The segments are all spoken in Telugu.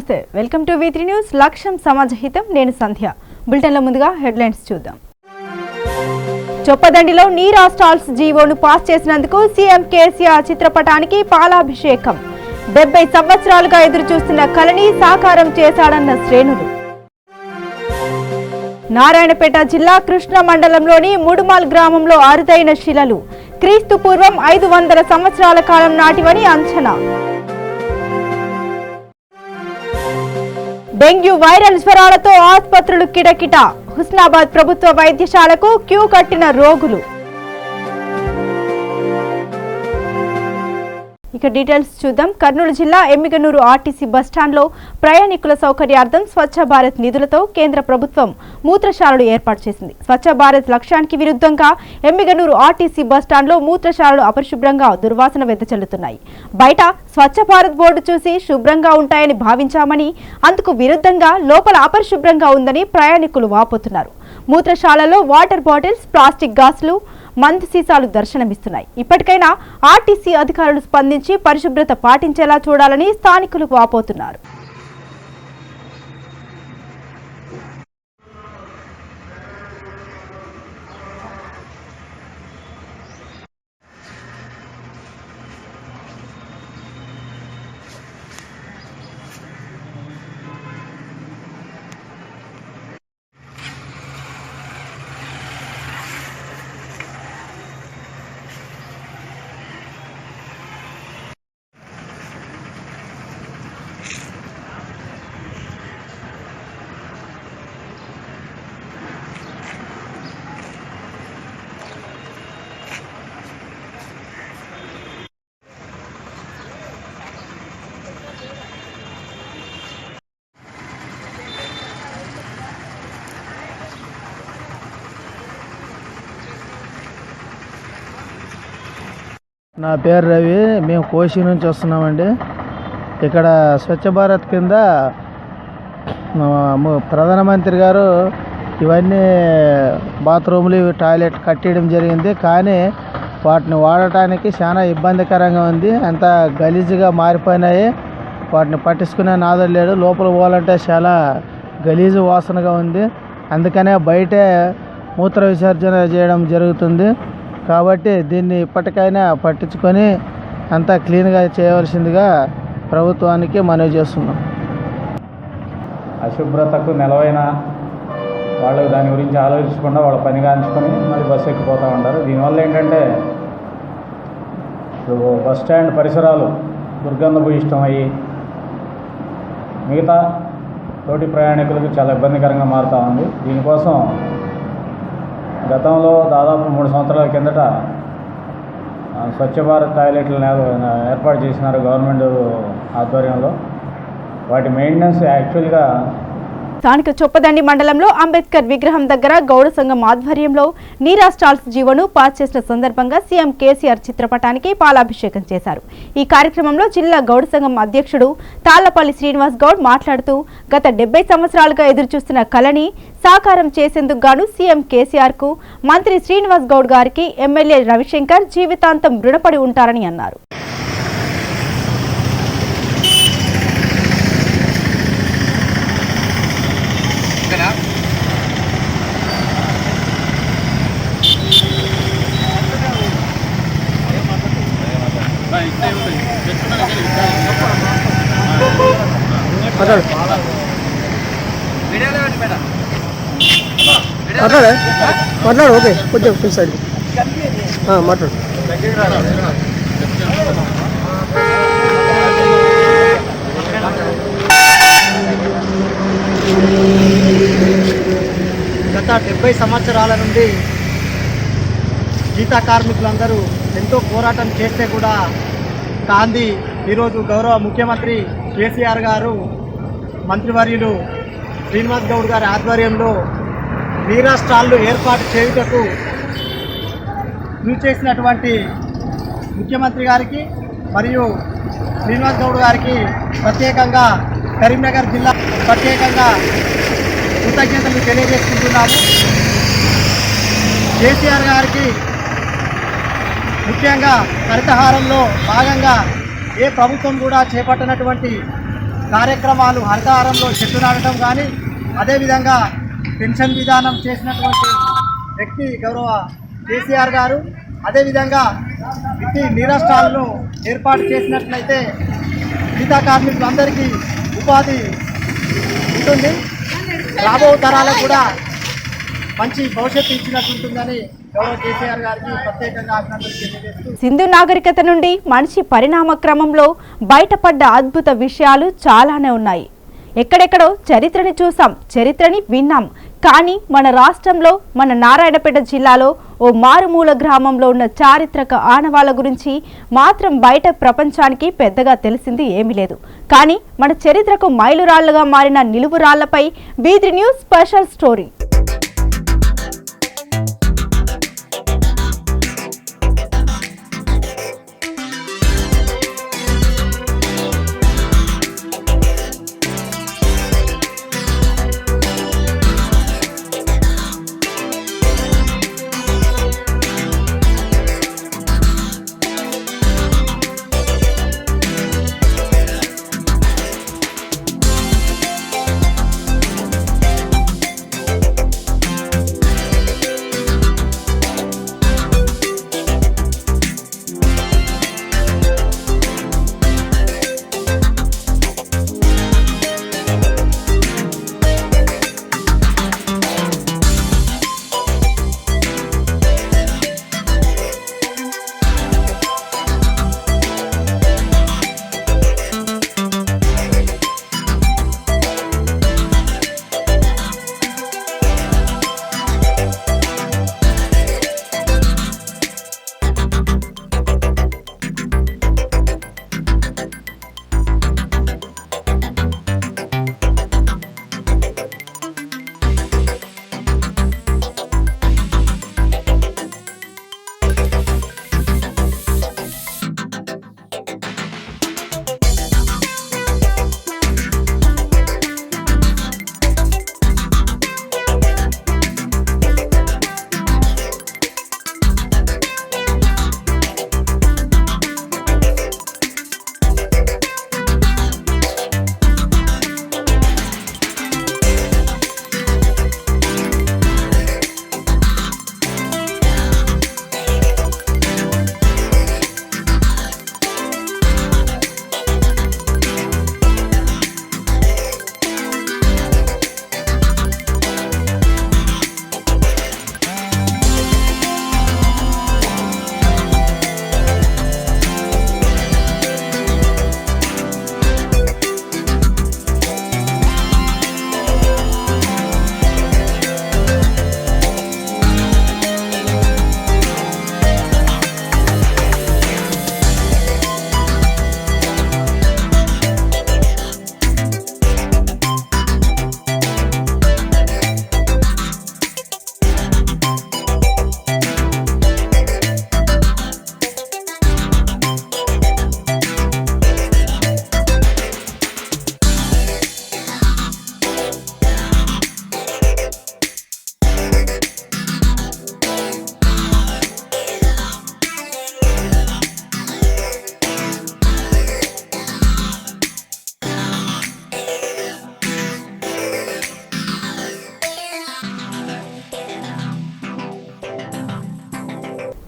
నమస్తే, వెల్కమ్ టు V3 న్యూస్. లక్ష్యం సమాజహితం. నేను సంధ్య. బులెటిన్లో ముందుగా హెడ్లైన్స్ చూద్దాం. చొప్పదండిలో నీరా స్టాల్స్ జీవోను పాస్ చేసినందుకు సీఎం కేసీఆర్ చిత్రపటానికి పాలాభిషేకం. 70 సంవత్సరాలుగా ఎదురుచూస్తున్న కలని సాకారం చేశాడన్న శ్రేణులు. నారాయణపేట జిల్లా కృష్ణ మండలంలోని ముడుమాల్ గ్రామంలో అరుదైన శిలలు క్రీస్తు పూర్వం 500 సంవత్సరాల కాలం నాటివని అంచనా. డెంగ్యూ వైరల్ జ్వరాలతో ఆసుపత్రులు కిటకిట. హుస్నాబాద్ ప్రభుత్వ వైద్యశాలకు క్యూ కట్టిన రోగులు. ఇక డీటెయిల్స్ చూద్దాం. కర్నూలు జిల్లా ఎమ్మిగనూరు ఆర్టీసీ బస్టాండ్లో ప్రయాణికుల సౌకర్యార్థం స్వచ్ఛ భారత్ నిధులతో కేంద్ర ప్రభుత్వం మూత్రశాలలు ఏర్పాటు చేసింది. స్వచ్ఛ భారత్ లక్ష్యానికి విరుద్ధంగా ఎమ్మిగనూరు ఆర్టీసీ బస్టాండ్లో మూత్రశాలలు అపరిశుభ్రంగా దుర్వాసన వెదజల్లుతున్నాయి. బయట స్వచ్ఛ భారత్ బోర్డు చూసి శుభ్రంగా ఉంటాయని భావించామని, అందుకు విరుద్ధంగా లోపల అపరిశుభ్రంగా ఉందని ప్రయాణికులు వాపోతున్నారు. మూత్రశాలలో వాటర్ బాటిల్స్, ప్లాస్టిక్ గ్లాసులు, మందు సీసాలు దర్శనమిస్తున్నాయి. ఇప్పటికైనా ఆర్టీసీ అధికారులు స్పందించి పరిశుభ్రత పాటించేలా చూడాలని స్థానికులు వాపోతున్నారు. నా పేరు రవి. మేము కోశీ నుంచి వస్తున్నామండి. ఇక్కడ స్వచ్ఛ భారత్ కింద ప్రధానమంత్రి గారు ఇవన్నీ బాత్రూములు, టాయిలెట్ కట్టేయడం జరిగింది. కానీ వాటిని వాడటానికి చాలా ఇబ్బందికరంగా ఉంది. అంత గలీజుగా మారిపోయినాయి. వాటిని పట్టించుకునే నాదుడు లేడు. లోపల పోవాలంటే చాలా గలీజు వాసనగా ఉంది. అందుకనే బయటే మూత్ర విసర్జన చేయడం జరుగుతుంది. కాబట్టి దీన్ని ఇప్పటికైనా పట్టించుకొని అంతా క్లీన్గా చేయవలసిందిగా ప్రభుత్వానికి మనవి చేస్తున్నాం. అశుభ్రతకు నెలవైన వాళ్ళు దాని గురించి ఆలోచించకుండా వాళ్ళ పని కాంచుకొని మళ్ళీ బస్సు ఎక్కిపోతూ ఉంటారు. దీనివల్ల ఏంటంటే ఇప్పుడు బస్ స్టాండ్ పరిసరాలు దుర్గంధభూయిష్టం అయ్యి మిగతా తోటి ప్రయాణికులకు చాలా ఇబ్బందికరంగా మారుతూ ఉంది. దీనికోసం గతంలో దాదాపు 3 సంవత్సరాల కిందట స్వచ్ఛ భారత్ టాయిలెట్లను ఏర్పాటు చేసినారు గవర్నమెంట్ ఆధ్వర్యంలో. వాటి మెయింటెనెన్స్ యాక్చువల్గా స్థానిక చొప్పదండి మండలంలో అంబేద్కర్ విగ్రహం దగ్గర గౌడ సంఘం ఆధ్వర్యంలో నీరా స్టాల్స్ జీవోను పాస్ చేసిన సందర్భంగా సీఎం కేసీఆర్ చిత్రపటానికి పాలాభిషేకం చేశారు. ఈ కార్యక్రమంలో జిల్లా గౌడ సంఘం అధ్యక్షుడు తాళ్లపల్లి శ్రీనివాస్ గౌడ్ మాట్లాడుతూ, గత 70 సంవత్సరాలుగా ఎదురుచూస్తున్న కళని సాకారం చేసేందుకు గాను సీఎం కేసీఆర్ కు మంత్రి శ్రీనివాస్ గౌడ్ గారికి ఎమ్మెల్యే రవిశంకర్ జీవితాంతం రుణపడి ఉంటారని అన్నారు. మాట్లాడు. ఓకే, కొంచెం సైడ్ మాట్లాడు. గత 70 సంవత్సరాల నుండి గీతా కార్మికులందరూ ఎంతో పోరాటం చేస్తే కూడా కాంది ఈరోజు గౌరవ ముఖ్యమంత్రి కేసీఆర్ గారు, మంత్రివర్యులు శ్రీనివాస్ గౌడ్ గారి ఆధ్వర్యంలో నీరా స్టాళ్ళు ఏర్పాటు చేయుటకు కృషి చేసినటువంటి ముఖ్యమంత్రి గారికి మరియు శ్రీనివాస్ గౌడ్ గారికి ప్రత్యేకంగా కరీంనగర్ జిల్లా ప్రత్యేకంగా కృతజ్ఞతలు తెలియజేసుకుంటున్నాము. కేసీఆర్ గారికి ముఖ్యంగా హరితహారంలో భాగంగా ఏ ప్రభుత్వం కూడా చేపట్టినటువంటి కార్యక్రమాలు హరితహారంలో చెట్టు నాటడం కానీ, అదేవిధంగా పెన్షన్ విధానం చేసినటువంటి వ్యక్తి గౌరవ కేసీఆర్ గారు. అదేవిధంగా ఇట్టి నీరస్టాలను ఏర్పాటు చేసినట్లయితే గీతా కార్మికులందరికీ ఉపాధి ఉంటుంది, రాబో తరాలకు కూడా మంచి భవిష్యత్తు ఇచ్చినట్టు ఉంటుందని గౌరవ కేసీఆర్ గారికి ప్రత్యేకంగా అభినందనలు తెలియజేస్తూ, సింధు నాగరికత నుండి మనిషి పరిణామ క్రమంలో బయటపడ్డ అద్భుత విషయాలు చాలానే ఉన్నాయి. ఎక్కడెక్కడో చరిత్రని చూసాం, చరిత్రని విన్నాం. కానీ మన రాష్ట్రంలో, మన నారాయణపేట జిల్లాలో ఓ మారుమూల గ్రామంలో ఉన్న చారిత్రక ఆనవాళ్ళ గురించి మాత్రం బయట ప్రపంచానికి పెద్దగా తెలిసింది ఏమీ లేదు. కానీ మన చరిత్రకు మైలురాళ్లుగా మారిన నిలువురాళ్లపై బీదీ న్యూస్ స్పెషల్ స్టోరీ.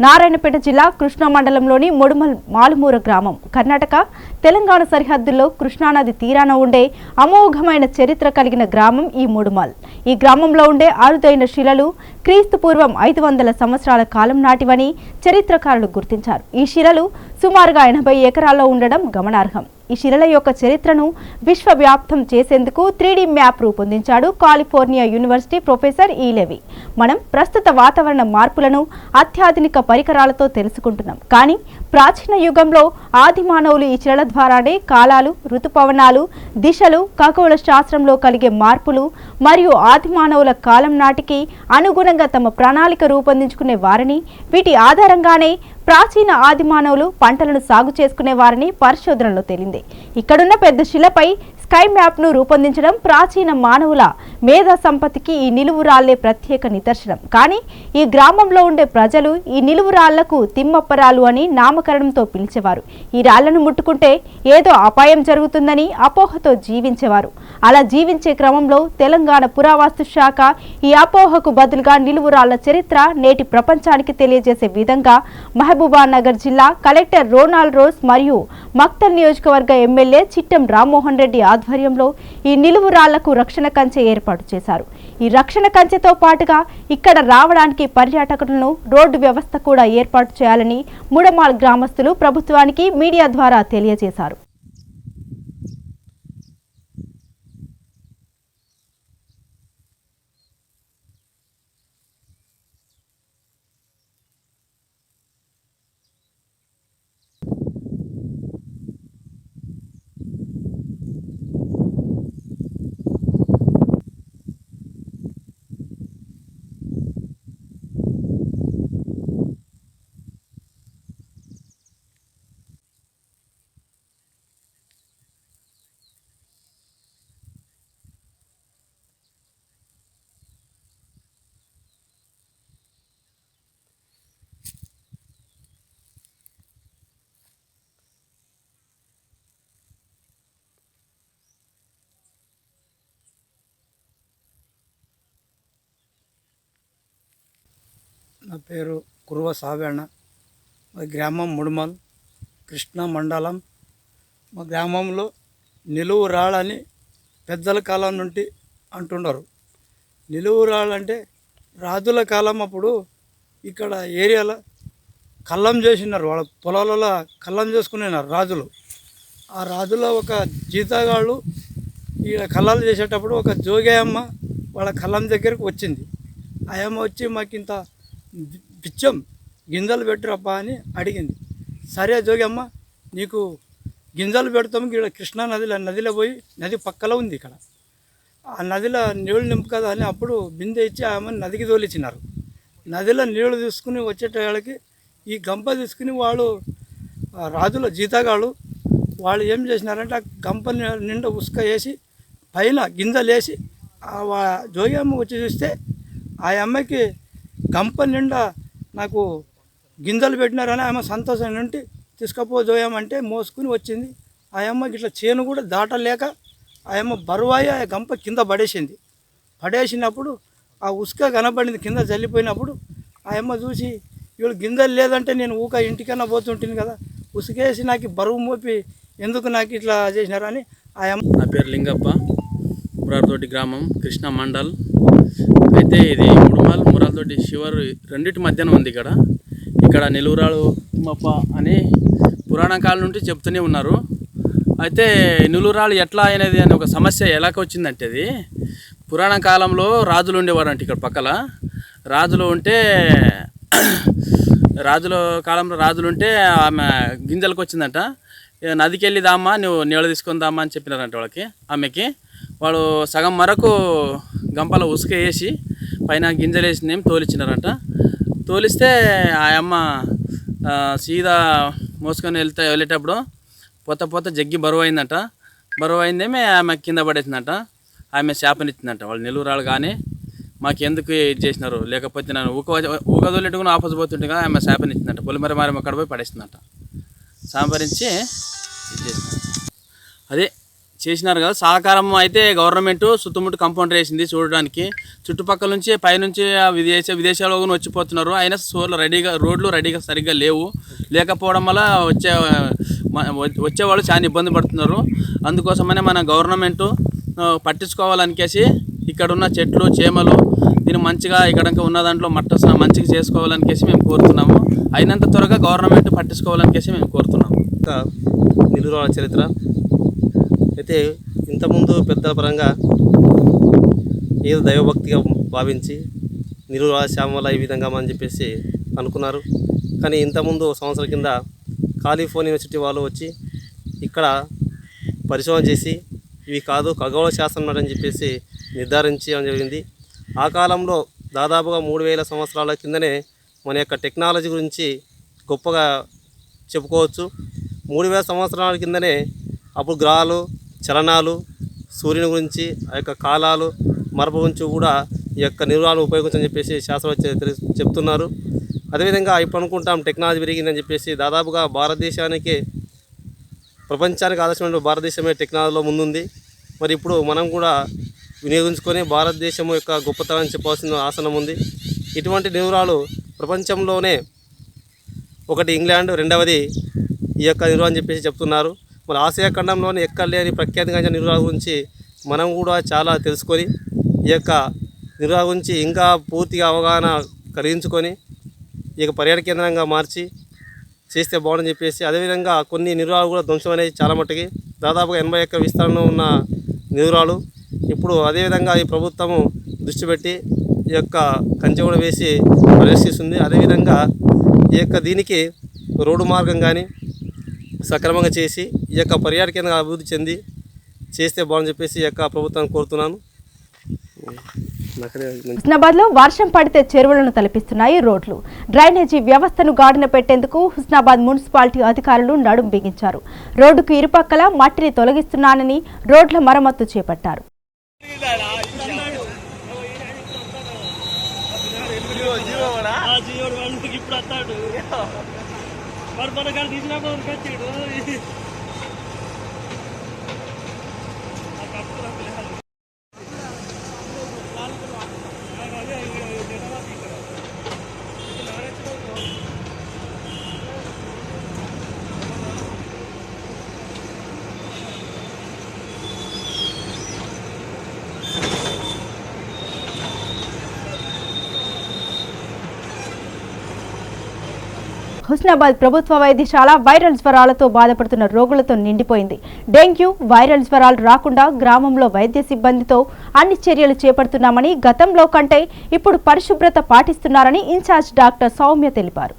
నారాయణపేట జిల్లా కృష్ణా మండలంలోని మొడుమల్ మాలుమూర గ్రామం కర్ణాటక తెలంగాణ సరిహద్దుల్లో కృష్ణానది తీరాన ఉండే అమోఘమైన చరిత్ర కలిగిన గ్రామం ఈ మొడుమల్. ఈ గ్రామంలో ఉండే అరుదైన శిలలు క్రీస్తు పూర్వం 500 సంవత్సరాల కాలం నాటివని చరిత్రకారులు గుర్తించారు. ఈ శిలలు సుమారుగా 80 ఎకరాల్లో ఉండడం గమనార్హం. ఈ శిలల యొక్క చరిత్రను విశ్వవ్యాప్తం చేసేందుకు 3D మ్యాప్ రూపొందించాడు కాలిఫోర్నియా యూనివర్సిటీ ప్రొఫెసర్ ఈలెవి. మనం ప్రస్తుత వాతావరణ మార్పులను అత్యాధునిక పరికరాలతో తెలుసుకుంటున్నాం. కానీ ప్రాచీన యుగంలో ఆది మానవులు ఈ శిలల ద్వారానే కాలాలు, ఋతుపవనాలు, దిశలు, ఖగోళ శాస్త్రంలో కలిగే మార్పులు మరియు ఆది మానవుల కాలం నాటికి అనుగుణంగా తమ ప్రణాళిక రూపొందించుకునే వారని, వీటి ఆధారంగానే ప్రాచీన ఆదిమానవులు పంటలను సాగు చేసుకునేవారని పరిశోధనలో తేలింది. ఇక్కడున్న పెద్ద శిలపై స్కై మ్యాప్ను రూపొందించడం ప్రాచీన మానవుల మేధా సంపత్తికి ఈ నిలువురాళ్లే ప్రత్యేక నిదర్శనం. కానీ ఈ గ్రామంలో ఉండే ప్రజలు ఈ నిలువురాళ్లకు తిమ్మప్పరాలు అని నామకరణంతో పిలిచేవారు. ఈ రాళ్లను ముట్టుకుంటే ఏదో అపాయం జరుగుతుందని అపోహతో జీవించేవారు. అలా జీవించే క్రమంలో తెలంగాణ పురావస్తు శాఖ ఈ అపోహకు బదులుగా నిలువురాళ్ల చరిత్ర నేటి ప్రపంచానికి తెలియజేసే విధంగా మహబూబానగర్ జిల్లా కలెక్టర్ రోనాల్డ్ రోజ్ మరియు మక్తల్ నియోజకవర్గ ఎమ్మెల్యే చిట్టం రామ్మోహన్ రెడ్డి ఆధ్వర్యంలో ఈ నిలువురాళ్లకు రక్షణ కంచె ఏర్పాటు చేశారు. ఈ రక్షణ కంచెతో పాటుగా ఇక్కడ రావడానికి పర్యాటకులను రోడ్డు వ్యవస్థ కూడా ఏర్పాటు చేయాలని ముడమాల్ గ్రామస్తులు ప్రభుత్వానికి మీడియా ద్వారా తెలియజేశారు. నా పేరు కురువ సావేణ. మా గ్రామం ముడుమల్, కృష్ణా మండలం. మా గ్రామంలో నిలువు రాళ్ళని పెద్దల కాలం నుండి అంటున్నారు. నిలువు రాళ్ళంటే రాజుల కాలం అప్పుడు ఇక్కడ ఏరియాలో కళ్ళం చేసినారు. వాళ్ళ పొలాలలో కళ్ళం చేసుకున్నారు రాజులు. ఆ రాజులో ఒక జీతగాళ్ళు ఈ కళ్ళాలు చేసేటప్పుడు ఒక జోగేయమ్మ వాళ్ళ కళ్ళం దగ్గరికి వచ్చింది. ఆ అమ్మ వచ్చి మాకింత బిచ్చం గింజలు పెట్టురప్పా అని అడిగింది. సరే జోగమ్మ, నీకు గింజలు పెడతాము. ఇక్కడ కృష్ణా నదిలో పోయి, నది పక్కలో ఉంది ఇక్కడ, ఆ నదిలో నీళ్ళు నింపు కదా అని అప్పుడు బిందె ఇచ్చి ఆమె నదికి తోలిచ్చినారు. నదిలో నీళ్లు తీసుకుని వచ్చేటవాళ్ళకి ఈ గంప తీసుకుని వాళ్ళు రాజుల జీతగాళ్ళు వాళ్ళు ఏం చేసినారంటే ఆ గంప నిండా ఉసుక వేసి పైన గింజలు వేసి జోగి అమ్మ వచ్చి చూస్తే ఆ అమ్మకి గంప నిండా నాకు గింజలు పెట్టినారని ఆమె సంతోషం నుండి తీసుకపో జోయమంటే మోసుకుని వచ్చింది. ఆ అమ్మకి ఇట్లా చేను కూడా దాటలేక ఆ అమ్మ బరువాయి ఆ గంప కింద పడేసింది. పడేసినప్పుడు ఆ ఉసుక కనబడింది కింద జల్లిపోయినప్పుడు ఆ అమ్మ చూసి వీళ్ళు గింజలు లేదంటే నేను ఊక ఇంటికన్నా పోతుంటుంది కదా, ఉసుకేసి నాకు బరువు మోపి ఎందుకు నాకు ఇట్లా చేసినారని ఆ అమ్మ. నా పేరు లింగప్ప, మురార్తోటి గ్రామం, కృష్ణా మండల్. అయితే ఇది ముడుమాల్ మురార్తోటి శివర్ రెండింటి మధ్యన ఉంది. ఇక్కడ నిలువురాళ్ళు తిమ్మప్ప అని పురాణ కాలం నుండి చెప్తూనే ఉన్నారు. అయితే నిలువురాళ్ళు ఎట్లా అనేది అని ఒక సమస్య ఎలాగ వచ్చిందంటే, అది పురాణ కాలంలో రాజులు ఉండేవారంట. ఇక్కడ పక్కల రాజులు ఉంటే రాజులు ఉంటే ఆమె గింజలకు వచ్చిందంట. నదికి వెళ్ళి దామ్మా, నువ్వు నీళ్ళు తీసుకొని దామ్మా అని చెప్పినారంట వాళ్ళకి. ఆమెకి వాళ్ళు సగం మరకు గంపల ఉసుక వేసి పైన గింజలు వేసి తోలిచ్చినారంట. తోలిస్తే ఆ అమ్మ సీదా మోసుకొని వెళ్ళేటప్పుడు పోత జగ్గి బరువు అయిందంట. బరువు అయిందేమే ఆమె కింద పడేసిందంట. ఆమె శాపనిచ్చిందంట. వాళ్ళు నిలువురాళ్ళు కానీ మాకెందుకు ఇది చేసినారు, లేకపోతే నన్ను ఊకదోలేట్టుకుని ఆపస్ పోతుంటే కదా ఆమె శాపనిచ్చిందంట. పొలిమరి మారేమో అక్కడ పోయి పడేసిందంట. సంపరించి ఇది చేసింది. అదే చేసినారు కదా. సహకారం అయితే గవర్నమెంట్ చుట్టుముట్టు కాంపౌండర్ వేసింది చూడడానికి. చుట్టుపక్కల నుంచి పైనుంచి విదేశాల్లో వచ్చిపోతున్నారు. అయినా రోడ్లు రెడీగా సరిగ్గా లేవు. లేకపోవడం వల్ల వచ్చేవాళ్ళు చాలా ఇబ్బంది పడుతున్నారు. అందుకోసమనే మన గవర్నమెంట్ పట్టించుకోవాలనికేసి ఇక్కడ ఉన్న చెట్లు చేమలు దీన్ని మంచిగా ఇక్కడ ఉన్న దాంట్లో మంచిగా చేసుకోవాలనికేసి మేము కోరుతున్నాము. అయినంత త్వరగా గవర్నమెంట్ పట్టించుకోవాలనికేసి మేము కోరుతున్నాము. నిలువురాళ్ళ చరిత్ర అయితే ఇంతకుముందు పెద్దల పరంగా ఏదో దైవభక్తిగా భావించి నిలువురాళ్ళ శ్యామల ఈ విధంగా అని చెప్పేసి అనుకున్నారు. కానీ ఇంతకుముందు సంవత్సరం కింద కాలిఫోర్నియా యూనివర్సిటీ వాళ్ళు వచ్చి ఇక్కడ పరిశోధన చేసి ఇవి కాదు ఖగోళ శాస్త్రం అని చెప్పేసి నిర్ధారించడం జరిగింది. ఆ కాలంలో దాదాపుగా 3000 సంవత్సరాల కిందనే మన యొక్క టెక్నాలజీ గురించి గొప్పగా చెప్పుకోవచ్చు. 3000 సంవత్సరాల కిందనే అప్పుడు గ్రహాలు, చలనాలు, సూర్యుని గురించి, ఆ యొక్క కాలాలు, మరపు గురించి కూడా ఈ యొక్క నిర్వహణ ఉపయోగించని చెప్పేసి శాస్త్రవేత్తలు చెప్తున్నారు. అదేవిధంగా ఇప్పుడు అనుకుంటాం టెక్నాలజీ పెరిగిందని చెప్పేసి, దాదాపుగా భారతదేశానికి, ప్రపంచానికి ఆదర్శమైన భారతదేశమే టెక్నాలజీలో ముందుంది. మరి ఇప్పుడు మనం కూడా వినియోగించుకొని భారతదేశం యొక్క గొప్పతనాన్ని చెప్పాల్సిన ఆసనం ఉంది. ఇటువంటి నిర్వహణలు ప్రపంచంలోనే ఒకటి ఇంగ్లాండ్, రెండవది ఈ యొక్క నిర్వహణ చెప్పేసి చెప్తున్నారు. మరి ఆసియా ఖండంలోనే ఎక్కడ లేని ప్రఖ్యాతిగాంచిన నిర్వహణ గురించి మనం కూడా చాలా తెలుసుకొని ఈ యొక్క నిర్వహణ గురించి ఇంకా పూర్తిగా అవగాహన కలిగించుకొని ఈ యొక్క పర్యాటక కేంద్రంగా మార్చి చేస్తే బాగుందని చెప్పేసి, అదేవిధంగా కొన్ని నిర్వహణలు కూడా ధ్వంసం అనేది చాలా మట్టుకి దాదాపుగా 80 ఎకరాల విస్తరణలో ఉన్న నిర్వహణలు ఇప్పుడు అదేవిధంగా ఈ ప్రభుత్వము దృష్టి పెట్టి ఈ యొక్క కంచె కూడా వేసి పరిరక్షిస్తుంది. అదేవిధంగా ఈ యొక్క దీనికి రోడ్డు మార్గం కానీ సక్రమంగా చేసి ఈ యొక్క పర్యాటక కేంద్రంగా అభివృద్ధి చెంది చేస్తే బాగుందని చెప్పేసి ఈ యొక్క ప్రభుత్వాన్ని కోరుతున్నాను. హుస్నాబాద్ లో వర్షం పడితే చెరువులను తలపిస్తున్నాయి రోడ్లు. డ్రైనేజీ వ్యవస్థను గాడిన పెట్టేందుకు హుస్నాబాద్ మున్సిపాలిటీ అధికారులు నడుం బిగించారు. రోడ్డుకు ఇరుపక్కల మట్టిని తొలగిస్తున్నానని రోడ్ల మరమ్మతు చేపట్టారు. హుస్నాబాద్ ప్రభుత్వ వైద్యశాల వైరల్ జ్వరాలతో బాధపడుతున్న రోగులతో నిండిపోయింది. డెంగ్యూ, వైరల్ జ్వరాలు రాకుండా గ్రామంలో వైద్య సిబ్బందితో అన్ని చర్యలు చేపడుతున్నామని, గతంలో కంటే ఇప్పుడు పరిశుభ్రత పాటిస్తున్నారని ఇన్ఛార్జ్ డాక్టర్ సౌమ్య తెలిపారు.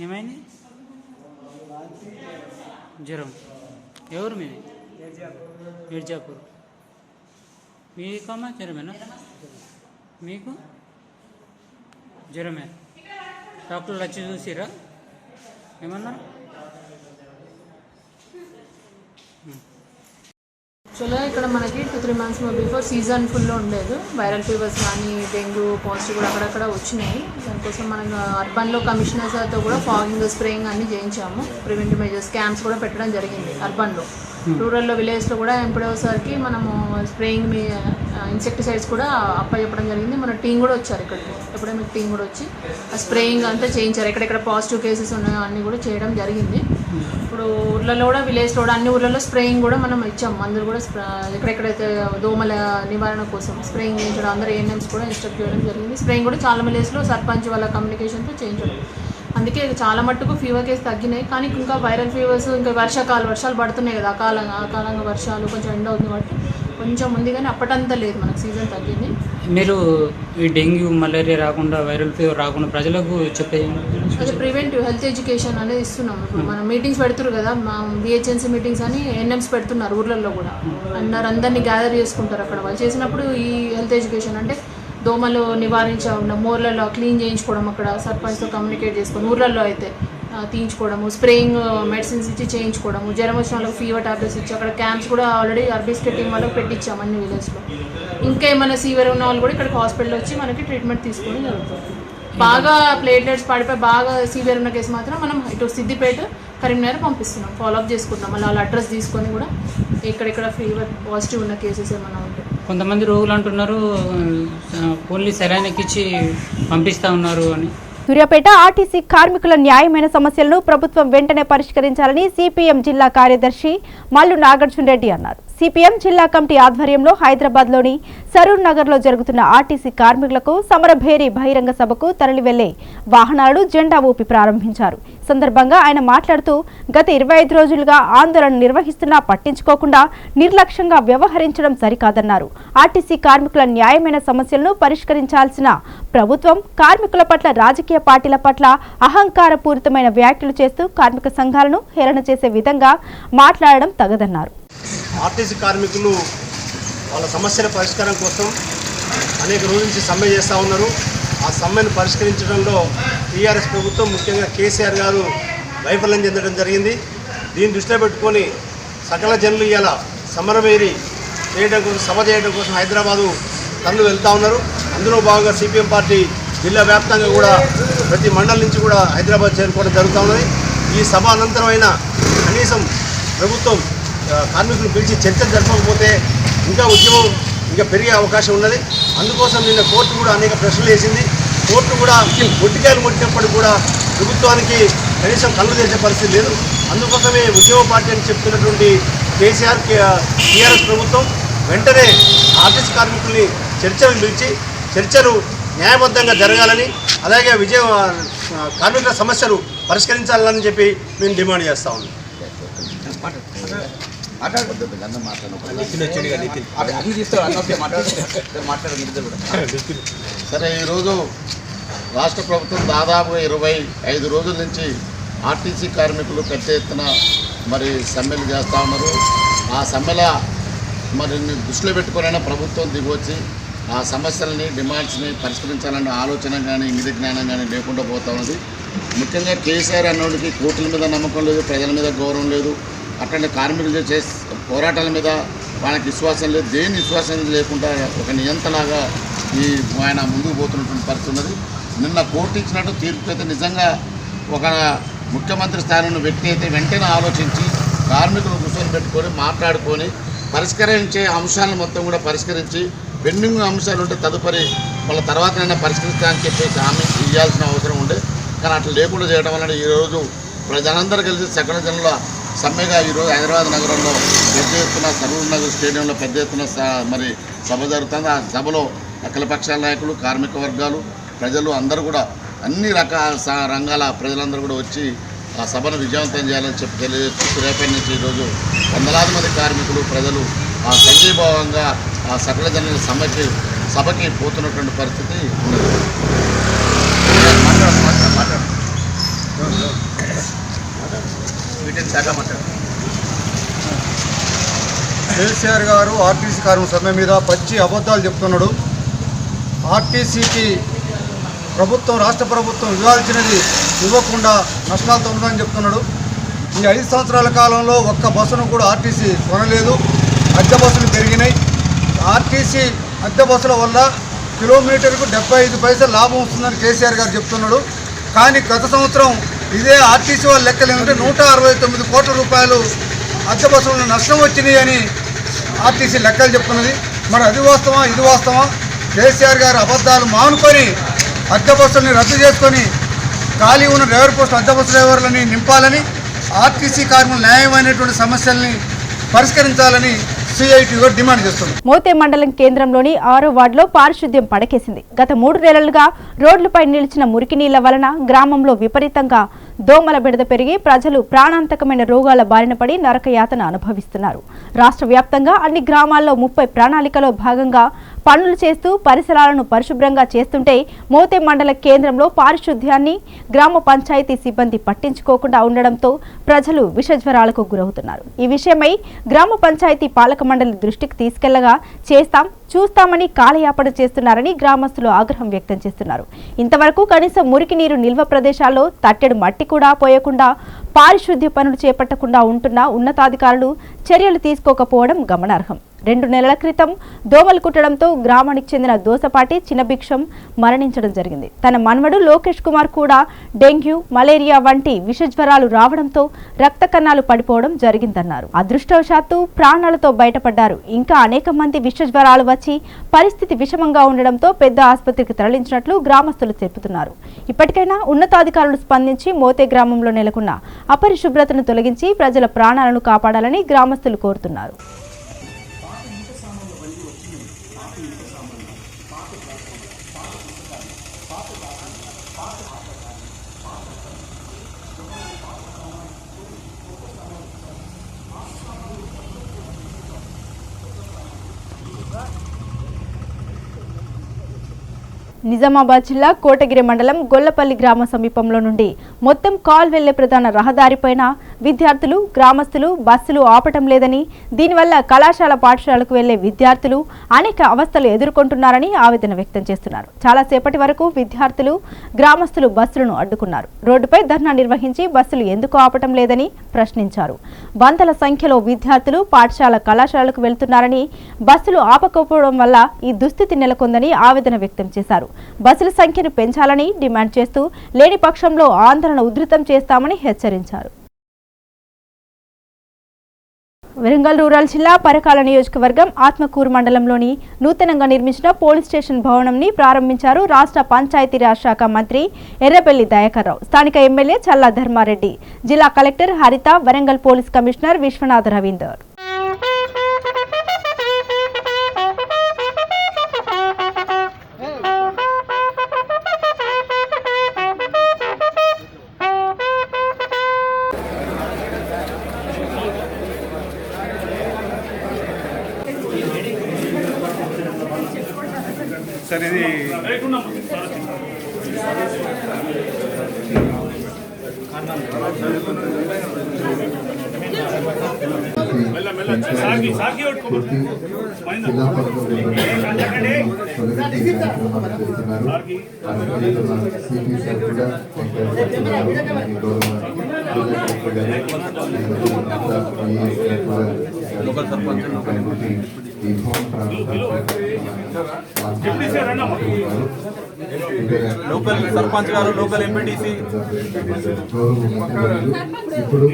ఏమైంది? జ్వరం. ఎవరు మీది? మిర్జాపూర్. మీకమ్మా జ్వరమేనా? మీకు జ్వరమే. డాక్టర్లు వచ్చి చూసిరా? ఏమన్నారు? యాక్చువల్గా ఇక్కడ మనకి 2-3 months బిఫోర్ సీజన్ ఫుల్లో ఉండేది. వైరల్ ఫీవర్స్ కానీ డెంగ్యూ పాజిటివ్ కూడా అక్కడక్కడ వచ్చినాయి. దానికోసం మనం అర్బన్లో కమిషనర్స్తో కూడా ఫాగింగ్, స్ప్రేయింగ్ అన్నీ చేయించాము. ప్రివెంటివ్ మెజర్స్ క్యాంప్స్ కూడా పెట్టడం జరిగింది అర్బన్లో. రూరల్లో, విలేజ్లో కూడా ఎప్పుడోసారికి మనము స్ప్రేయింగ్ ఇన్సెక్టిసైడ్స్ కూడా అప్పచెప్పడం జరిగింది. మన టీం కూడా వచ్చారు ఇక్కడికి, ఎప్పుడైనా టీం కూడా వచ్చి ఆ స్ప్రేయింగ్ అంతా చేయించారు. ఎక్కడెక్కడ పాజిటివ్ కేసెస్ ఉన్నాయో అన్నీ కూడా చేయడం జరిగింది. ఇప్పుడు ఊర్లలో కూడా, విలేజ్లో కూడా అన్ని ఊర్లలో స్ప్రేయింగ్ కూడా మనం ఇచ్చాం. మందులు కూడా ఎక్కడెక్కడైతే దోమల నివారణ కోసం స్ప్రేయింగ్ చేయించడం, అందరూ ఏఎన్ఎంస్ కూడా ఇన్స్ట్రక్ట్ చేయడం జరిగింది. స్ప్రేయింగ్ కూడా చాలా విలేజ్లో సర్పంచ్ వాళ్ళ కమ్యూనికేషన్తో చేయించడం. అందుకే చాలా మట్టుకు ఫీవర్ కేసు తగ్గినాయి. కానీ ఇంకా వైరల్ ఫీవర్స్, ఇంకా వర్షాలు పడుతున్నాయి కదా, అకాలంగా వర్షాలు, కొంచెం ఎండ అవుతుంది కాబట్టి కొంచెం ఉంది. కానీ అప్పటంతా లేదు, మనకు సీజన్ తగ్గింది. మీరు ఈ డెంగ్యూ, మలేరియా రాకుండా, వైరల్ ఫీవర్ రాకుండా ప్రజలకు అదే ప్రివెంటివ్ హెల్త్ ఎడ్యుకేషన్ అనేది ఇస్తున్నాం. ఇప్పుడు మనం మీటింగ్స్ పెడుతున్నారు కదా, మా బిహెచ్ఎన్సీ మీటింగ్స్ అని ఎన్ఎంస్ పెడుతున్నారు ఊర్లలో కూడా. అందరినీ గ్యాదర్ చేసుకుంటారు అక్కడ. వాళ్ళు చేసినప్పుడు ఈ హెల్త్ ఎడ్యుకేషన్ అంటే దోమలు నివారించడం, మోర్లలో క్లీన్ చేయించుకోవడం, అక్కడ సర్పంచ్తో కమ్యూనికేట్ చేసుకొని ఊర్లలో అయితే తీయించుకోవడము, స్ప్రేయింగ్ మెడిసిన్స్ ఇచ్చి చేయించుకోవడము, జ్వరం వచ్చిన వాళ్ళకి ఫీవర్ టాబ్లెట్స్ ఇచ్చి అక్కడ క్యాంప్స్ కూడా ఆల్రెడీ ఆర్బీఎస్కే టీం వాళ్ళకి పెట్టించాము అన్ని విలేజ్లో. ఇంకా ఏమైనా సీవియర్ ఉన్న వాళ్ళు కూడా ఇక్కడికి హాస్పిటల్ వచ్చి మనకి ట్రీట్మెంట్ తీసుకోవడం జరుగుతుంది. బాగా ప్లేట్లెట్స్ పడిపోయి బాగా సీవియర్ ఉన్న కేసు మాత్రం మనం ఇటు సిద్దిపేట, కరీంనగర్ పంపిస్తున్నాం, ఫాలోఅప్ చేసుకుంటాం. మళ్ళీ వాళ్ళ అడ్రస్ తీసుకొని కూడా ఎక్కడెక్కడ ఫీవర్ పాజిటివ్ ఉన్న కేసెస్ ఏమైనా ఉంటాయి. కొంతమంది రోగులు అంటున్నారు ఓన్లీ సెలైన్కి ఇచ్చి పంపిస్తూ ఉన్నారు అని. సూర్యాపేట ఆర్టీసీ కార్మికుల న్యాయమైన సమస్యలను ప్రభుత్వం వెంటనే పరిష్కరించాలని సిపిఎం జిల్లా కార్యదర్శి మల్లు నాగార్జున రెడ్డి అన్నారు. సిపిఎం జిల్లా కమిటీ ఆధ్వర్యంలో హైదరాబాద్లోని సరూర్ నగర్లో జరుగుతున్న ఆర్టీసీ కార్మికులకు సమరభేరి బహిరంగ సభకు తరలి వెళ్లే వాహనాలను జెండా ఊపి ప్రారంభించారు. సందర్భంగా ఆయన మాట్లాడుతూ గత 25 రోజులుగా ఆందోళన నిర్వహిస్తున్నా పట్టించుకోకుండా నిర్లక్ష్యంగా వ్యవహరించడం సరికాదన్నారు. ఆర్టీసీ కార్మికుల న్యాయమైన సమస్యలను పరిష్కరించాల్సిన ప్రభుత్వం కార్మికుల పట్ల రాజకీయ పార్టీల పట్ల అహంకారపూరితమైన వ్యాఖ్యలు చేస్తూ కార్మిక సంఘాలను హేళన చేసే విధంగా మాట్లాడడం తగదన్నారు. ఆర్టీసీ కార్మికులు వాళ్ళ సమస్యల పరిష్కారం కోసం అనేక రోజుల నుంచి సమ్మె చేస్తూ ఉన్నారు. ఆ సమ్మెను పరిష్కరించడంలో టీఆర్ఎస్ ప్రభుత్వం ముఖ్యంగా కేసీఆర్ గారు వైఫల్యం చెందడం జరిగింది. దీన్ని దృష్టిలో పెట్టుకొని సకల జనులు ఇలా సమరమేరి చేయడం కోసం సభ చేయడం కోసం హైదరాబాదు తరలి వెళ్తూ ఉన్నారు. అందులో భాగంగా సిపిఎం పార్టీ జిల్లా వ్యాప్తంగా కూడా ప్రతి మండలం నుంచి కూడా హైదరాబాద్ చేరుకోవడం జరుగుతూ ఉన్నది. ఈ సభ అనంతరం అయినా కనీసం ప్రభుత్వం కార్మికులు పిలిచి చర్చలు జరపకపోతే ఇంకా ఉద్యమం ఇంకా పెరిగే అవకాశం ఉన్నది. అందుకోసం నిన్న కోర్టు కూడా అనేక ప్రశ్నలు వేసింది. కోర్టు కూడా మొట్టికాయలు ముట్టినప్పటికీ కూడా ప్రభుత్వానికి కనీసం కళ్ళు తెరిచే పరిస్థితి లేదు. అందుకోసమే ఉద్యమ పార్టీ అని చెప్తున్నటువంటి కేసీఆర్ టీఆర్ఎస్ ప్రభుత్వం వెంటనే ఆర్టీసీ కార్మికుల్ని చర్చలు పిలిచి చర్చలు న్యాయబద్ధంగా జరగాలని, అలాగే కార్మికుల సమస్యలు పరిష్కరించాలని చెప్పి మేము డిమాండ్ చేస్తా ఉన్నాం. సరే, ఈరోజు రాష్ట్ర ప్రభుత్వం దాదాపుగా 25 రోజుల నుంచి ఆర్టీసీ కార్మికులు పెద్ద ఎత్తున మరి సమ్మెలు చేస్తూ ఉన్నారు. ఆ సమ్మెల మరి దృష్టిలో పెట్టుకునైనా ప్రభుత్వం దిగొచ్చి ఆ సమస్యలని డిమాండ్స్ని పరిష్కరించాలన్న ఆలోచన కానీ ఇంగిత జ్ఞానం కానీ లేకుండా పోతూ ఉన్నది. ముఖ్యంగా కేసీఆర్ అన్నోడికి కోర్టుల మీద నమ్మకం లేదు, ప్రజల మీద గౌరవం లేదు. అట్లనే కార్మికులు చేసే పోరాటాల మీద వాళ్ళకి విశ్వాసం లేదు. దేని విశ్వాసం లేకుండా ఒక నియంతలాగా ఆయన ముందుకు పోతున్నటువంటి పరిస్థితి ఉన్నది. నిన్న కోర్టు ఇచ్చినట్టు తీర్పు అయితే నిజంగా ఒక ముఖ్యమంత్రి స్థానంలో వ్యక్తి అయితే వెంటనే ఆలోచించి కార్మికులు కూర్చొని పెట్టుకొని మాట్లాడుకొని పరిష్కరించే అంశాలను మొత్తం కూడా పరిష్కరించి పెండింగ్ అంశాలు ఉంటే తదుపరి వాళ్ళ తర్వాతనైనా పరిష్కరిస్తానని చెప్పేసి హామీ ఇవ్వాల్సిన అవసరం ఉండే. కానీ అట్లా లేకుండా చేయడం వలన ఈరోజు ప్రజలందరూ కలిసి సకల జనుల సమ్మెగా ఈరోజు హైదరాబాద్ నగరంలో పెద్ద ఎత్తున సరూర్ నగర్ స్టేడియంలో పెద్ద ఎత్తున మరి సభ జరుగుతుంది. ఆ సభలో అఖిలపక్షాల నాయకులు, కార్మిక వర్గాలు, ప్రజలు అందరూ కూడా అన్ని రకాల రంగాల ప్రజలందరూ కూడా వచ్చి ఆ సభను విజయవంతం చేయాలని చెప్పి తెలియజేస్తూ రేపటి నుంచి ఈరోజు వందలాది మంది కార్మికులు, ప్రజలు ఆ సంఘీభావంగా ఆ సకల జనుల సభకి పోతున్నటువంటి పరిస్థితి ఉన్నది. కేసీఆర్ గారు ఆర్టీసీ కార్మిక సమ్మె మీద పచ్చి అబద్ధాలు చెప్తున్నాడు. ఆర్టీసీకి రాష్ట్ర ప్రభుత్వం ఇవ్వాల్సినది ఇవ్వకుండా నష్టాలతో ఉందని చెప్తున్నాడు. ఈ 5 సంవత్సరాల కాలంలో ఒక్క బస్సును కూడా ఆర్టీసీ కొనలేదు. అద్దె బస్సులు పెరిగినాయి. ఆర్టీసీ అద్దె బస్సుల వల్ల కిలోమీటర్కు 75 పైసలు లాభం వస్తుందని కేసీఆర్ గారు చెప్తున్నాడు. కానీ గత సంవత్సరం ఇదే ఆర్టీసీ వాళ్ళ లెక్కలు ఏంటంటే 169 కోట్ల రూపాయలు అద్దె బస్సులను నష్టం వచ్చినాయి అని ఆర్టీసీ లెక్కలు చెప్తున్నది. మరి అది వాస్తవా ఇది వాస్తవా? కేసీఆర్ గారు అబద్ధాలు మానుకొని అద్దె బస్సులని రద్దు చేసుకొని ఖాళీ ఉన్న డ్రైవర్ పోస్టు అద్దె బస్సు డ్రైవర్లని నింపాలని, ఆర్టీసీ కార్మికుల న్యాయమైనటువంటి సమస్యల్ని పరిష్కరించాలని సిఐటిగా డిమాండ్ చేస్తుంది. మోతే మండలం కేంద్రంలోని 6వ వార్డులో పారిశుద్ధ్యం పడకేసింది. గత 3 నెలలుగా రోడ్లపై నిలిచిన మురికి నీళ్ల వలన గ్రామంలో విపరీతంగా దోమల బెడద పెరిగి ప్రజలు ప్రాణాంతకమైన రోగాల బారిన పడి నరకయాతన అనుభవిస్తున్నారు. రాష్ట్ర వ్యాప్తంగా అన్ని గ్రామాల్లో 30 ప్రణాళికలో భాగంగా పనులు చేస్తూ పరిసరాలను పరిశుభ్రంగా చేస్తుంటే మోతే మండల కేంద్రంలో పారిశుద్ధ్యాన్ని గ్రామ పంచాయతీ సిబ్బంది పట్టించుకోకుండా ఉండడంతో ప్రజలు విషజ్వరాలకు గురవుతున్నారు. ఈ విషయమై గ్రామ పంచాయతీ పాలక మండలి దృష్టికి తీసుకెళ్లగా చూస్తామని కాలయాపన చేస్తున్నారని గ్రామస్తులు ఆగ్రహం వ్యక్తం చేస్తున్నారు. ఇంతవరకు కనీసం మురికి నీరు నిల్వ ప్రదేశాల్లో తట్టెడు మట్టి కూడా పోయకుండా పారిశుద్ధ్య పనులు చేపట్టకుండా ఉంటున్న ఉన్నతాధికారులు చర్యలు తీసుకోకపోవడం గమనార్హం. 2 నెలల క్రితం దోమలు కుట్టడంతో గ్రామానికి చెందిన దోసపాటి చిన్నభిక్షం మరణించడం జరిగింది. తన మనవడు లోకేష్ కుమార్ కూడా డెంగ్యూ, మలేరియా వంటి విషజ్వరాలు రావడంతో రక్త కణాలు పడిపోవడం జరిగిందన్నారు. అదృష్టవశాత్తు ప్రాణాలతో బయటపడ్డారు. ఇంకా అనేక మంది విషజ్వరాలు వచ్చి పరిస్థితి విషమంగా ఉండడంతో పెద్ద ఆసుపత్రికి తరలించినట్లు గ్రామస్తులు చెబుతున్నారు. ఇప్పటికైనా ఉన్నతాధికారులు స్పందించి మోతే గ్రామంలో నెలకొన్న అపరిశుభ్రతను తొలగించి ప్రజల ప్రాణాలను కాపాడాలని గ్రామస్తులు కోరుతున్నారు. నిజామాబాద్ జిల్లా కోటగిరి మండలం గొల్లపల్లి గ్రామ సమీపంలో నుండి మొత్తం కాల్ వెళ్లే ప్రధాన రహదారిపైన విద్యార్థులు గ్రామస్తులు బస్సులు ఆపటం లేదని దీనివల్ల కళాశాల పాఠశాలకు వెళ్లే విద్యార్థులు అనేక అవస్థలు ఎదుర్కొంటున్నారని ఆవేదన వ్యక్తం చేస్తున్నారు. చాలాసేపటి వరకు విద్యార్థులు గ్రామస్తులు బస్సులను అడ్డుకున్నారు. రోడ్డుపై ధర్నా నిర్వహించి బస్సులు ఎందుకు ఆపటం లేదని ప్రశ్నించారు. వందల సంఖ్యలో విద్యార్థులు పాఠశాల కళాశాలకు వెళ్తున్నారని బస్సులు ఆపకపోవడం వల్ల ఈ దుస్థితి నెలకొందని ఆవేదన వ్యక్తం చేశారు. బస్సుల సంఖ్యను పెంచాలని డిమాండ్ చేస్తూ లేని పక్షంలో ఆందోళన ఉధృతం చేస్తామని హెచ్చరించారు. వరంగల్ రూరల్ జిల్లా పరకాల నియోజకవర్గం ఆత్మకూరు మండలంలోని నూతనంగా నిర్మించిన పోలీస్ స్టేషన్ భవనంని ప్రారంభించారు రాష్ట్ర పంచాయతీరాజ్ శాఖ మంత్రి ఎర్రబెల్లి దయాకర్ రావు. స్థానిక ఎమ్మెల్యే చల్లా ధర్మారెడ్డి, జిల్లా collector Haritha, Warangal police commissioner Vishwanath Ravinder. Sir ఇది లోకల్ సర్పంచ్ లోకల్ సర్పంచ్ గారు, లోకల్ ఎంపీటీసీ ఇప్పుడు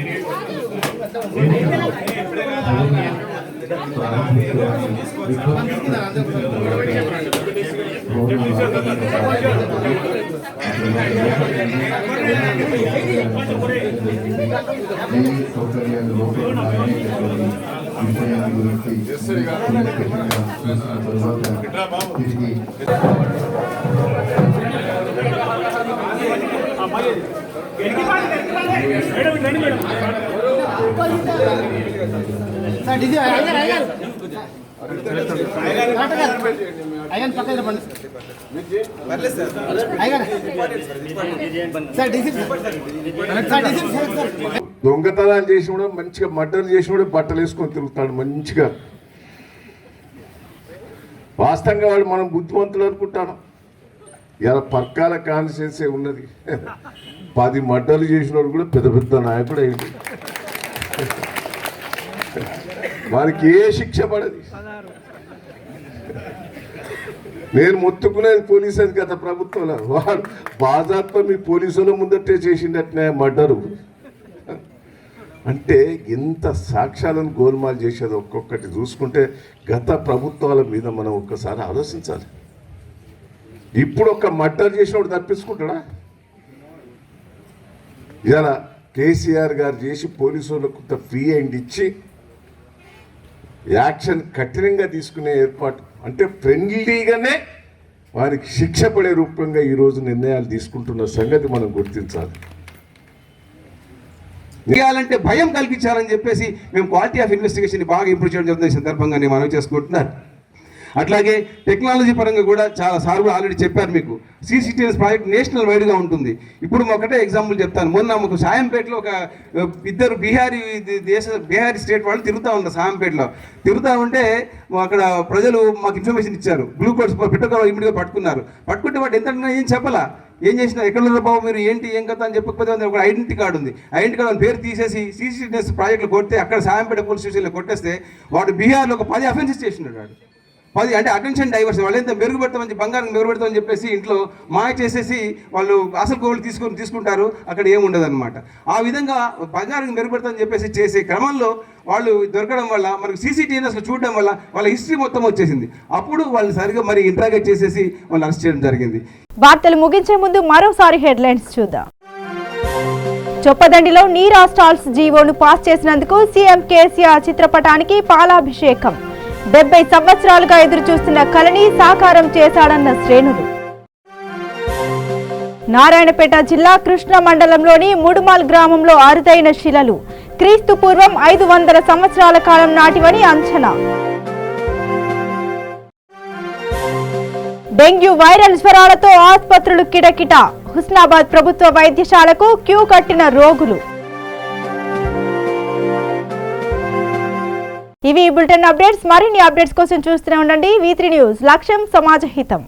దొంగతనాలు చేసినప్పుడు మంచిగా మర్డర్ చేసినప్పుడు బట్టలు వేసుకొని తిరుగుతాడు మంచిగా. వాస్తవంగా వాడు మనం బుద్ధిమంతులు అనుకుంటాను. ఇలా పర్కాల కాన్స్టిట్యున్సీ ఉన్నది, 10 మర్డర్లు చేసినోడు కూడా పెద్ద పెద్ద నాయకుడు అయింది. వారికి ఏ శిక్ష పడది. నేను మొత్తుకునేది పోలీసు అది గత ప్రభుత్వంలో. వాడు బాజాప్తా మీ పోలీసుల ముందటే చేసిండట్నే మర్డరు. అంటే ఎంత సాక్ష్యాలను గోల్మాల్ చేసేది ఒక్కొక్కటి చూసుకుంటే గత ప్రభుత్వాల మీద మనం ఒక్కసారి ఆలోచించాలి. ఇప్పుడు ఒక మర్డర్ చేసినప్పుడు తప్పించుకుంటాడా? ఇలా కేసీఆర్ గారు చేసి పోలీసులకు కొంత ఫ్రీ హ్యాండ్ ఇచ్చి యాక్షన్ కఠినంగా తీసుకునే ఏర్పాటు, అంటే ఫ్రెండ్లీగానే వారికి శిక్ష పడే రూపంగా ఈరోజు నిర్ణయాలు తీసుకుంటున్న సంగతి మనం గుర్తించాలి. చేయాలంటే భయం కల్పించాలని చెప్పేసి మేము క్వాలిటీ ఆఫ్ ఇన్వెస్టిగేషన్ బాగా ఇంప్రూవ్ చేయడం జరుగుతుంది. సందర్భంగా నేను మనవి చేసుకుంటున్నాను. అట్లాగే టెక్నాలజీ పరంగా కూడా చాలా సార్లు ఆల్రెడీ చెప్పారు మీకు. సీసీటీవీ ప్రాజెక్ట్ నేషనల్ వైడ్గా ఉంటుంది. ఇప్పుడు ఒకటే ఎగ్జాంపుల్ చెప్తాను. మొన్న మాకు సాయంపేటలో ఒక ఇద్దరు బీహారీ స్టేట్ వాళ్ళు తిరుగుతూ ఉన్నారు. సాయంపేటలో తిరుగుతూ ఉంటే అక్కడ ప్రజలు మాకు ఇన్ఫర్మేషన్ ఇచ్చారు. గ్లూకోజ్ పెట్టక ఇమ్మీడియట్గా పట్టుకున్నారు. పట్టుకుంటే వాడు ఎంత ఏం చెప్పాలా, ఏం చేసినా ఎక్కడ ఉన్నారు బాబు మీరు, ఏంటి ఏం కదా అని చెప్పకపోతే ఒక ఐడెంటిటీ కార్డు ఉంది. ఐడెంటిటీ కార్డు పేరు తీసేసి సీసీటీవీ ప్రాజెక్టులు కొడితే అక్కడ సాయంపేట పోలీస్ స్టేషన్లో కొట్టేస్తే వాడు బీహార్లో ఒక 10 అఫెన్సెస్ చేసినాడు. 10 అంటే అటెన్షన్ డైవర్స్. వాళ్ళు ఎంత మెరుగుపెడతామని బంగారం మెరుగుపెడతామని చెప్పేసి ఇంట్లో మాయ చేసేసి వాళ్ళు అసలు గోల్డ్ తీసుకుంటారు. అక్కడ ఏముండదు అనమాట. ఆ విధంగా బంగారం మెరుగుపెడతామని చెప్పేసి చేసే క్రమంలో వాళ్ళు దొరకడం వల్ల మనకు సీసీటీవీలో చూడడం వల్ల వాళ్ళ హిస్టరీ మొత్తం వచ్చేసింది. అప్పుడు వాళ్ళు సరిగా మరి ఇంట్రాగేట్ చేసేసి వాళ్ళు అరెస్ట్ చేయడం జరిగింది. వార్తలు ముగించే ముందు మరోసారి హెడ్లైన్స్ చూద్దాం. చొప్పదండిలో నీరా స్టాల్స్ జీవోను పాస్ చేసినందుకు సీఎం కేసీఆర్ చిత్రపటానికి పాలాభిషేకం. 70 సంవత్సరాలుగా ఎదురు చూస్తున్న కలని సాకారం చేశాడన్న శ్రేణులు. నారాయణపేట జిల్లా కృష్ణ మండలంలోని ముడుమాల్ గ్రామంలో అరుదైన శిలలు క్రీస్తు పూర్వం 500 సంవత్సరాల కాలం నాటివని అంచనా. డెంగ్యూ వైరల్ జ్వరాలతో ఆసుపత్రులు కిటకిట. హుస్నాబాద్ ప్రభుత్వ వైద్యశాలకు క్యూ కట్టిన రోగులు. ఇవి బులెటిన్ అప్డేట్స్. మరిన్ని అప్డేట్స్ కోసం చూస్తూనే ఉండండి V3 న్యూస్. లక్ష్యం సమాజ హితం.